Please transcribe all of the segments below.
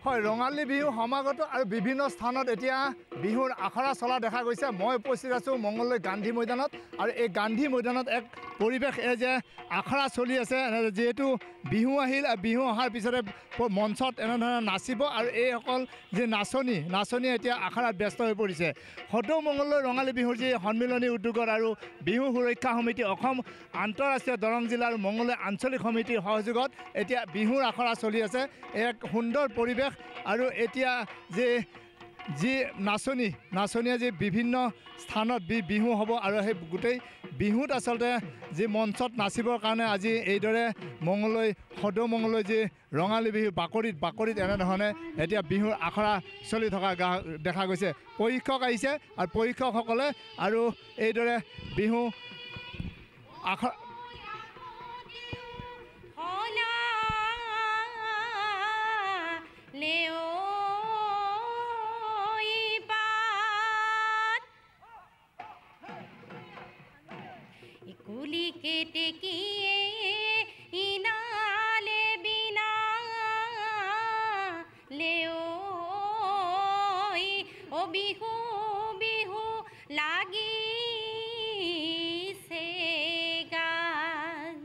হয়, ৰঙালী বিহু সমাগত আৰু বিভিন্ন স্থানত এতিয়া বিহুৰ আখৰা চলা দেখা গৈছে। মই উপস্থিত আছোঁ মংগলদৈ গান্ধী মৈদানত আৰু এই গান্ধী মৈদানত এক পৰিৱেশ এই যে আখৰা চলি আছে। যিহেতু বিহু আহিল, বিহু অহাৰ পিছতে মঞ্চত এনেধৰণে নাচিব আৰু এইসকল যি নাচনী এতিয়া আখৰাত ব্যস্ত হৈ পৰিছে। সদৌ মংগলদৈ ৰঙালী বিহুৰ যি সন্মিলনী উদ্যোগত আৰু বিহু সুৰক্ষা সমিতি, অসম আন্তঃৰাষ্ট্ৰীয় দৰং জিলা আৰু মংগলদৈ আঞ্চলিক সমিতিৰ সহযোগত এতিয়া বিহুৰ আখৰা চলি আছে। এক সুন্দৰ পৰিৱেশ আৰু এতিয়া যি নাচনীয়ে যি বিভিন্ন স্থানত বিহু হ'ব আৰু সেই গোটেই বিহুত আচলতে যি মঞ্চত নাচিবৰ কাৰণে আজি এইদৰে সদৌ মংগলদৈ যি ৰঙালী বিহু বাকৰিত এনেধৰণে এতিয়া বিহুৰ আখৰা চলি থকা দেখা গৈছে। প্ৰশিক্ষক আহিছে আৰু প্ৰশিক্ষকসকলে আৰু এইদৰে বিহু আখৰা कुली के टेकिए इनाले बिना ले ओ बिहू बिहू लागी से गान।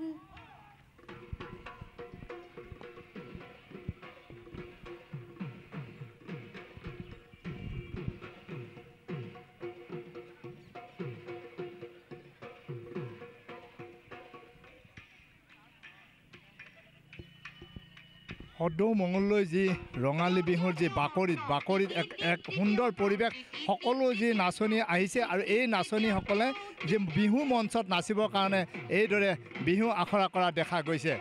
সদৌ মংগলদৈ যি ৰঙালী বিহুৰ যি বাকৰিত এক সুন্দৰ পৰিৱেশ। সকলো যি নাচনী আহিছে আৰু এই নাচনীসকলে যি বিহু মঞ্চত নাচিবৰ কাৰণে এইদৰে বিহু আখৰা কৰা দেখা গৈছে।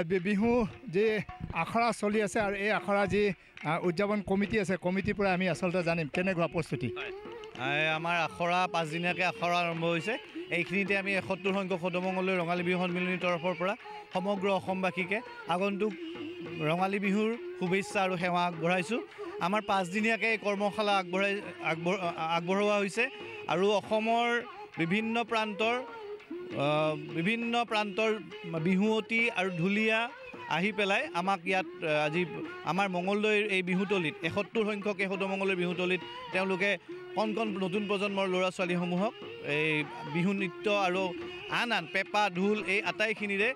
যে বিহু যে আখৰা চলি আছে আৰু এই আখৰা যি উদযাপন কমিটি আছে, কমিটিৰ পৰা আমি আচলতে জানিম কেনেকুৱা প্ৰস্তুতি। আমাৰ আখৰা 5 দিনীয়াকৈ আখৰা আৰম্ভ হৈছে। এইখিনিতে আমি 71 সংখ্যক সদৌ মংগলদৈ ৰঙালী বিহু সন্মিলনীৰ তৰফৰ পৰা সমগ্ৰ অসমবাসীকে আগন্তুক ৰঙালী বিহুৰ শুভেচ্ছা আৰু সেৱা আগবঢ়াইছোঁ। আমাৰ 5 দিনীয়াকৈ কৰ্মশালা আগবঢ়োৱা হৈছে আৰু অসমৰ বিভিন্ন প্ৰান্তৰ বিহুৱতী আৰু ঢুলীয়া আহি পেলাই আমাক ইয়াত আজি আমাৰ মংগলদৈৰ এই বিহুতলীত 71 সংখ্যক এই সদৌ মংগলদৈৰ বিহুতলীত তেওঁলোকে কণ নতুন প্ৰজন্মৰ ল'ৰা ছোৱালীসমূহক এই বিহু নৃত্য আৰু আন পেঁপা ঢোল এই আটাইখিনিৰে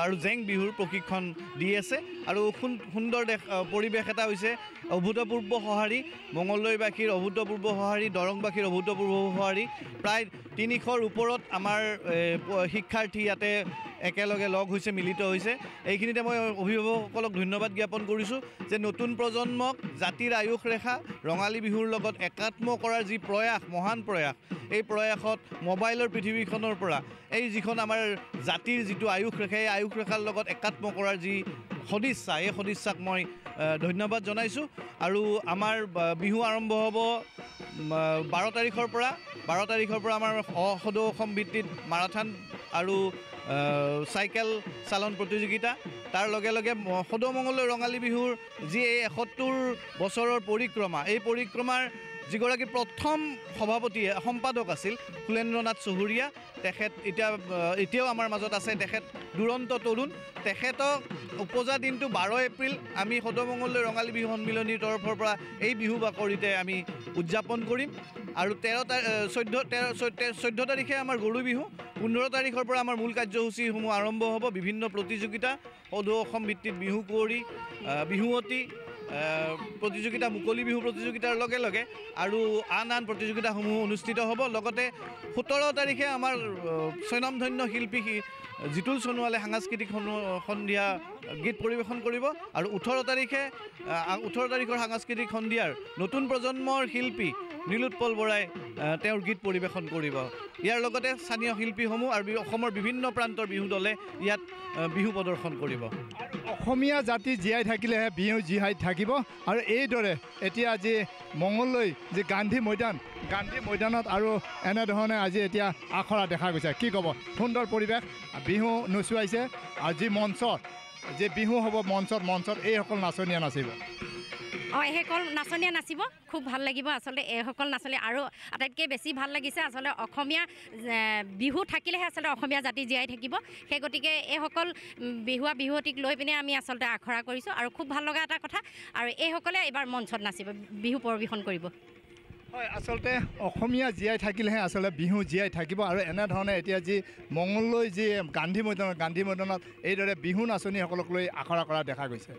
আৰু জেং বিহুৰ প্ৰশিক্ষণ দি আছে। আৰু সুন্দৰ পৰিৱেশ এটা হৈছে। অভূতপূৰ্ব সঁহাৰি মংগলদৈবাসীৰ, অভূতপূৰ্ব সঁহাৰি দৰংবাসীৰ, অভূতপূৰ্ব সঁহাৰি। প্ৰায় 300ৰ ওপৰত আমাৰ শিক্ষাৰ্থী ইয়াতে একেলগে লগ হৈছে, মিলিত হৈছে। এইখিনিতে মই অভিভাৱকসকলক ধন্যবাদ জ্ঞাপন কৰিছোঁ যে নতুন প্ৰজন্মক জাতিৰ আয়ুস ৰেখা ৰঙালী বিহুৰ লগত একাত্ম কৰাৰ যি প্ৰয়াস, মহান প্ৰয়াস, এই প্ৰয়াসত মোবাইলৰ পৃথিৱীখনৰ পৰা এই যিখন আমাৰ জাতিৰ যিটো আয়ুস ৰেখা, এই আয়ুস ৰেখাৰ লগত একাত্ম কৰাৰ যি সদিচ্ছা, এই সদিচ্ছাক মই ধন্যবাদ জনাইছোঁ। আৰু আমাৰ বিহু আৰম্ভ হ'ব 12 তাৰিখৰ পৰা। 12 তাৰিখৰ পৰা আমাৰ সদৌ অসম ভিত্তিত মাৰাথান আৰু চাইকেল চালন প্ৰতিযোগিতা। তাৰ লগে লগে সদৌ মংগলদৈ ৰঙালী বিহুৰ যি এই 71 বছৰৰ পৰিক্ৰমা, এই পৰিক্ৰমাৰ যিগৰাকী প্ৰথম সম্পাদক আছিল ফুলেন্দ্ৰনাথ চহুৰীয়া, তেখেত এতিয়াও আমাৰ মাজত আছে। তেখেত দুৰন্ত তৰুণ। তেখেতক উপজা দিনটো 12 এপ্ৰিল আমি সদৌ মংগলদৈ ৰঙালী বিহু সন্মিলনীৰ তৰফৰ পৰা এই বিহু বাকৰিতে আমি উদযাপন কৰিম। আৰু 14 তাৰিখে আমাৰ গৰু বিহু। 15 তাৰিখৰ পৰা আমাৰ মূল কাৰ্যসূচীসমূহ আৰম্ভ হ'ব। বিভিন্ন প্ৰতিযোগিতা, সদৌ অসম ভিত্তিত বিহু কুঁৱৰী, বিহুৱতী প্ৰতিযোগিতা, মুকলি বিহু প্ৰতিযোগিতাৰ লগে লগে আৰু আন প্ৰতিযোগিতাসমূহ অনুষ্ঠিত হ'ব। লগতে 17 তাৰিখে আমাৰ স্বনামধন্য শিল্পী জিতুল সোণোৱালে সাংস্কৃতিক সন্ধিয়া গীত পৰিৱেশন কৰিব আৰু 18 তাৰিখৰ সাংস্কৃতিক সন্ধিয়াৰ নতুন প্ৰজন্মৰ শিল্পী নীলোৎপল বৰাই তেওঁৰ গীত পৰিৱেশন কৰিব। ইয়াৰ লগতে স্থানীয় শিল্পীসমূহ আৰু অসমৰ বিভিন্ন প্ৰান্তৰ বিহু দলে ইয়াত বিহু প্ৰদৰ্শন কৰিব। অসমীয়া জাতি জীয়াই থাকিলেহে বিহু জীয়াই থাকিব। আৰু এইদৰে এতিয়া যি মঙলদৈ যি গান্ধী মৈদানত আৰু এনেধৰণে আজি এতিয়া আখৰা দেখা গৈছে। কি ক'ব? সুন্দৰ পৰিৱেশ, বিহু নচুৱাইছে আৰু যি মঞ্চত যে বিহু হ'ব মঞ্চত এইসকল নাচনীয়ে নাচিব। এইসকল নাচনীয়ে নাচিব, খুব ভাল লাগিব আচলতে এইসকল নাচনী। আৰু আটাইতকৈ বেছি ভাল লাগিছে আচলতে অসমীয়া বিহু থাকিলেহে আচলতে অসমীয়া জাতি জীয়াই থাকিব। সেই গতিকে এইসকল বিহুৱতীক লৈ পিনে আমি আচলতে আখৰা কৰিছোঁ আৰু খুব ভাল লগা এটা কথা। আৰু এইসকলে এইবাৰ মঞ্চত নাচিব, বিহু পৰিৱেশন কৰিব। হয়, আচলতে অসমীয়া জীয়াই থাকিলেহে আচলতে বিহু জীয়াই থাকিব। আৰু এনেধৰণে এতিয়া যি মঙলদৈ যি গান্ধী মৈদানত এইদৰে বিহু নাচনীসকলক লৈ আখৰা কৰা দেখা গৈছে।